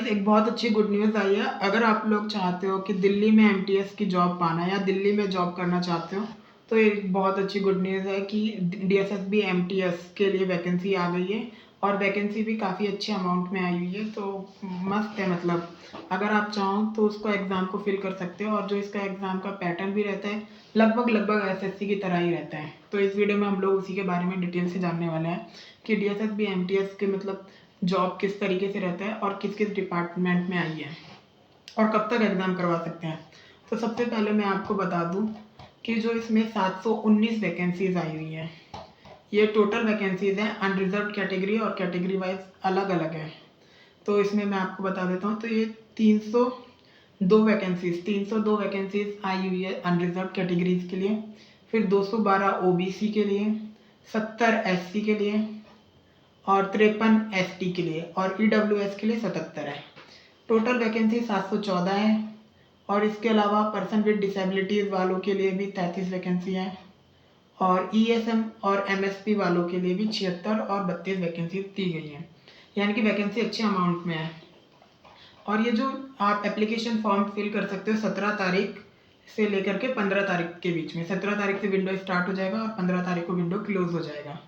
एक बहुत अच्छी गुड न्यूज़ आई है। अगर आप लोग चाहते हो कि दिल्ली में एमटीएस की जॉब पाना या दिल्ली में जॉब करना चाहते हो, तो एक बहुत अच्छी गुड न्यूज़ है कि डीएसएसबी एमटीएस के लिए वैकेंसी आ गई है और वैकेंसी भी काफ़ी अच्छे अमाउंट में आई हुई है। तो मस्त है, मतलब अगर आप चाहो तो उसको एग्ज़ाम को फिल कर सकते हो। और जो इसका एग्ज़ाम का पैटर्न भी रहता है लगभग एसएससी की तरह ही रहता है। तो इस वीडियो में हम लोग उसी के बारे में डिटेल से जानने वाले हैं कि डीएसएसबी एमटीएस के मतलब जॉब किस तरीके से रहता है और किस किस डिपार्टमेंट में आई है और कब तक एग्ज़ाम करवा सकते हैं। तो सबसे पहले मैं आपको बता दूं कि जो इसमें 719 वैकेंसीज आई हुई हैं, ये टोटल वैकेंसीज हैं। अनरिजर्व कैटेगरी और कैटेगरी वाइज अलग अलग है। तो इसमें मैं आपको बता देता हूँ, तो ये 302 वैकेंसीज आई हुई है अनरिजर्व कैटेगरीज के लिए, फिर 212 ओबीसी के लिए, 70 एससी के लिए और 53 एसटी के लिए और ईडब्ल्यूएस के लिए 77 है। टोटल वैकेंसी 714 है। और इसके अलावा पर्सन विद डिसेबिलिटीज़ वालों के लिए भी 33 वैकेंसी है और ईएसएम और एमएसपी वालों के लिए भी 76 और 32 वैकेंसी दी गई हैं। यानी कि वैकेंसी अच्छे अमाउंट में है। और ये जो आप एप्लीकेशन फॉर्म फिल कर सकते हो 17 तारीख से लेकर के 15 तारीख के बीच में। 17 तारीख से विंडो स्टार्ट हो जाएगा और 15 तारीख को विंडो क्लोज हो जाएगा।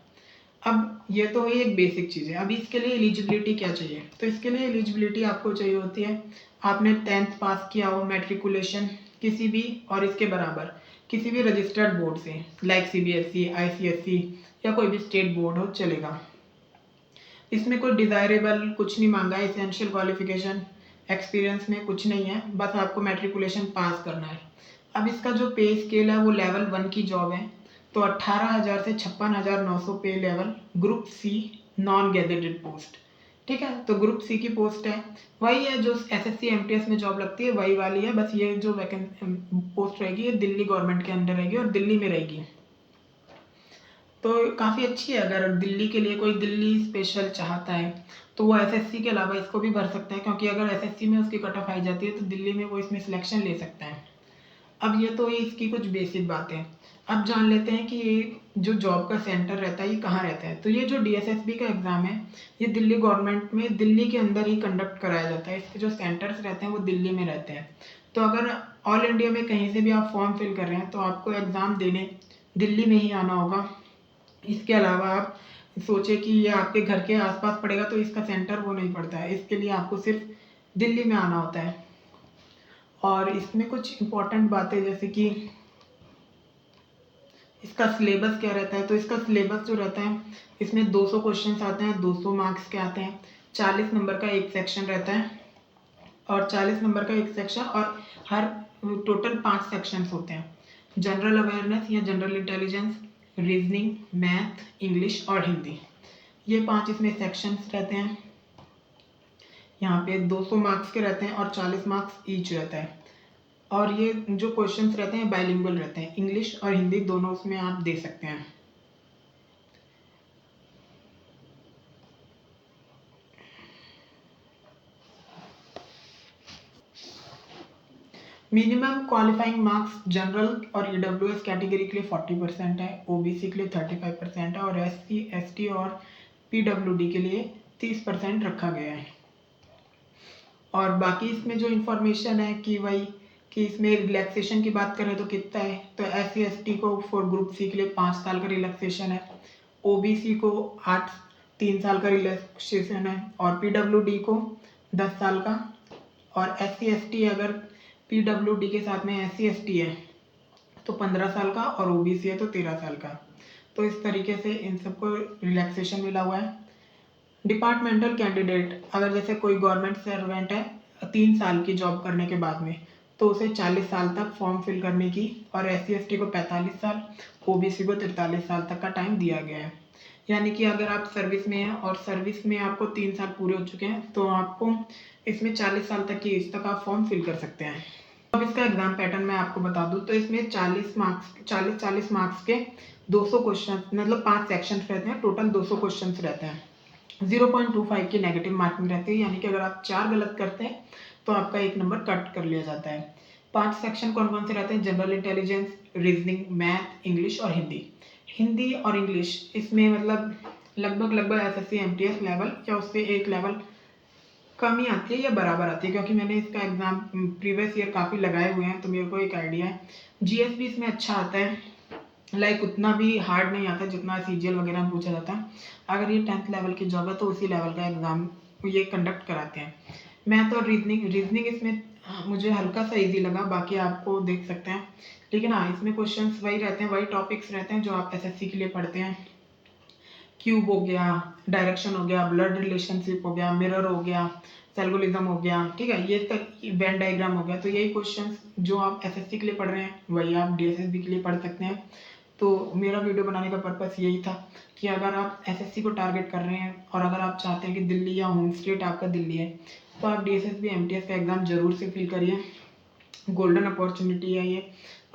अब ये तो है एक बेसिक चीज़ है। अब इसके लिए एलिजिबिलिटी क्या चाहिए, तो इसके लिए एलिजिबिलिटी आपको चाहिए होती है आपने 10th पास किया हो, मैट्रिकुलेशन किसी भी और इसके बराबर किसी भी रजिस्टर्ड बोर्ड से, लाइक सीबीएसई, आईसीएसई या कोई भी स्टेट बोर्ड हो चलेगा। इसमें कोई डिज़ायरेबल कुछ नहीं मांगा है। एसेंशियल क्वालिफिकेशन एक्सपीरियंस में कुछ नहीं है, बस आपको मैट्रिकुलेशन पास करना है। अब इसका जो पे स्केल है वो लेवल 1 की जॉब है, तो 18,000 से 56,900 pay level. Group C non gazetted post, ठीक है। तो ग्रुप सी की पोस्ट है, वही है जो एसएससी एमटीएस में जॉब लगती है, वही वाली है। बस ये जो पोस्ट रहेगी ये दिल्ली गवर्नमेंट के अंडर रहेगी और दिल्ली में रहेगी। तो काफ़ी अच्छी है। अगर दिल्ली के लिए कोई दिल्ली स्पेशल चाहता है तो वो एसएससी के अलावा इसको भी भर सकता है, क्योंकि अगर एसएससी में उसकी कट ऑफ आई जाती है तो दिल्ली में वो इसमें सिलेक्शन ले सकता है। अब ये तो ये इसकी कुछ बेसिक बातें। अब जान लेते हैं कि ये जो जॉब का सेंटर रहता है ये कहाँ रहता है। तो ये जो डीएसएसबी का एग्ज़ाम है ये दिल्ली गवर्नमेंट में दिल्ली के अंदर ही कंडक्ट कराया जाता है। इसके जो सेंटर्स रहते हैं वो दिल्ली में रहते हैं। तो अगर ऑल इंडिया में कहीं से भी आप फॉर्म फिल कर रहे हैं तो आपको एग्ज़ाम देने दिल्ली में ही आना होगा। इसके अलावा आप सोचे कि ये आपके घर के आसपास पड़ेगा तो इसका सेंटर वो नहीं पड़ता है, इसके लिए आपको सिर्फ दिल्ली में आना होता है। और इसमें कुछ इम्पोर्टेंट बातें जैसे कि इसका सिलेबस क्या रहता है। तो इसका सिलेबस जो रहता है इसमें 200 क्वेश्चंस आते हैं, 200 मार्क्स के आते हैं। 40 नंबर का एक सेक्शन रहता है और 40 नंबर का एक सेक्शन, और हर टोटल 5 सेक्शंस होते हैं। जनरल अवेयरनेस या general intelligence, reasoning, math, English और हिंदी, ये 5 इसमें सेक्शंस रहते हैं। यहाँ पे 200 मार्क्स के रहते हैं और 40 मार्क्स ईच रहता है। और ये जो क्वेश्चंस रहते हैं बाइलिंगुअल रहते हैं, इंग्लिश और हिंदी दोनों उसमें आप दे सकते हैं। मिनिमम क्वालिफाइंग मार्क्स जनरल और ईडब्ल्यूएस कैटेगरी के लिए 40% है, ओबीसी के लिए 35% है और एससी, एसटी और पीडब्ल्यूडी के लिए 30% रखा गया है। और बाकी इसमें जो इन्फॉर्मेशन है कि वही कि इसमें रिलैक्सेशन की बात करें तो कितना है, तो एससी एसटी को फॉर ग्रुप सी के लिए 5 साल का रिलैक्सेशन है, ओबीसी को 3 साल का रिलैक्सेशन है और पीडब्ल्यूडी को 10 साल का। और एससी एसटी अगर पीडब्ल्यूडी के साथ में एससी एसटी है तो 15 साल का और ओबीसी है तो 13 साल का। तो इस तरीके से इन सबको रिलैक्सेशन मिला हुआ है। डिपार्टमेंटल कैंडिडेट अगर जैसे कोई गवर्नमेंट सर्वेंट है 3 साल की जॉब करने के बाद में तो उसे 40 साल तक फॉर्म फिल करने की, और एससी एसटी को 45 साल, ओबीसी को 43 साल तक का टाइम दिया गया है। यानी कि अगर आप सर्विस में हैं और सर्विस में आपको 3 साल पूरे हो चुके हैं तो आपको इसमें 40 साल तक की एज तक आप फॉर्म फिल कर सकते हैं। अब इसका एग्जाम पैटर्न मैं आपको बता दूं, तो इसमें 40 मार्क्स के 200 क्वेश्चन, मतलब 5 सेक्शन रहते हैं, टोटल 200 क्वेश्चन रहते हैं। 0.25 की नेगेटिव मार्किंग रहती है, यानी कि अगर आप 4 गलत करते हैं तो आपका 1 नंबर कट कर लिया जाता है। 5 सेक्शन कौन कौन से रहते हैं? General intelligence, reasoning, math, English और हिंदी। हिंदी और इंग्लिश इसमें मतलब लगभग एसएससी एमटीएस लेवल या उससे एक लेवल कम ही आती है या बराबर आती है, क्योंकि मैंने इसका एग्ज़ाम प्रीवियस ईयर काफ़ी लगाए हुए हैं, तो मेरे को एक आइडिया है। जीएस भी इसमें अच्छा आता है, लाइक उतना भी हार्ड नहीं आता जितना सीजीएल वगैरह में पूछा जाता है। अगर ये 10th लेवल की जॉब है तो उसी लेवल का एग्ज़ाम ये कंडक्ट कराते हैं। मैथ और रीजनिंग इसमें मुझे हल्का सा इजी लगा, बाकी आपको देख सकते हैं। लेकिन हाँ, इसमें क्वेश्चंस वही रहते हैं, वही टॉपिक्स रहते हैं जो आप एसएससी के लिए पढ़ते हैं। क्यूब हो गया, डायरेक्शन हो गया, ब्लड रिलेशनशिप हो गया, मिरर हो गया, सेल्गोलिज्म हो गया, ठीक है, ये तक वेन डायग्राम हो गया। तो यही क्वेश्चंस जो आप एसएससी के लिए पढ़ रहे हैं वही आप डीएसएसबी के लिए पढ़ सकते हैं। तो मेरा वीडियो बनाने का पर्पस यही था कि अगर आप एसएससी को टारगेट कर रहे हैं और अगर आप चाहते हैं कि दिल्ली या होम स्टेट आपका दिल्ली है, तो आप डीएसएसबी एमटीएस का एग्ज़ाम ज़रूर से फिल करिए। गोल्डन अपॉर्चुनिटी है ये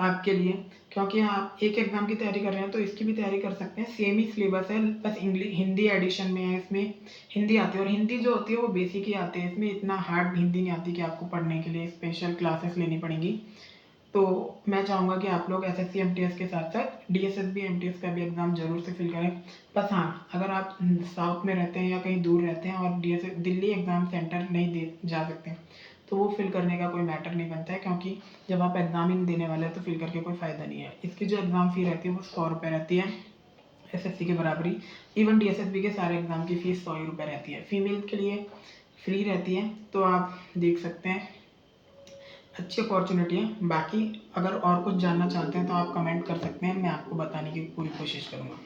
आपके लिए, क्योंकि आप एक एग्ज़ाम की तैयारी कर रहे हैं तो इसकी भी तैयारी कर सकते हैं। सेम ही सिलेबस है, बस इंग्लिश हिंदी एडिशन में है, इसमें हिंदी आती है और हिंदी जो होती है वो बेसिक ही आती है। इसमें इतना हार्ड हिंदी नहीं आती कि आपको पढ़ने के लिए स्पेशल क्लासेस लेनी पड़ेंगी। तो मैं चाहूँगा कि आप लोग एसएससी एमटीएस के साथ साथ डीएसएसबी एमटीएस का भी एग्ज़ाम ज़रूर से फिल करें। बस हाँ, अगर आप साउथ में रहते हैं या कहीं दूर रहते हैं और डीएसएस दिल्ली एग्ज़ाम सेंटर नहीं दे जा सकते हैं, तो वो फिल करने का कोई मैटर नहीं बनता है, क्योंकि जब आप एग्ज़ाम ही नहीं देने वाले हैं तो फिल करके कोई फ़ायदा नहीं है। इसकी जो एग्ज़ाम फ़ी रहती है वो 100 रुपये रहती है, एसएससी के बराबरी। इवन डीएसएसबी के सारे एग्ज़ाम की फ़ीस 100 ही रुपये रहती है। फीमेल के लिए फ्री रहती है, तो आप देख सकते हैं, अच्छी अपॉर्चुनिटी है। बाकी अगर और कुछ जानना चाहते हैं तो आप कमेंट कर सकते हैं, मैं आपको बताने की पूरी कोशिश करूँगा।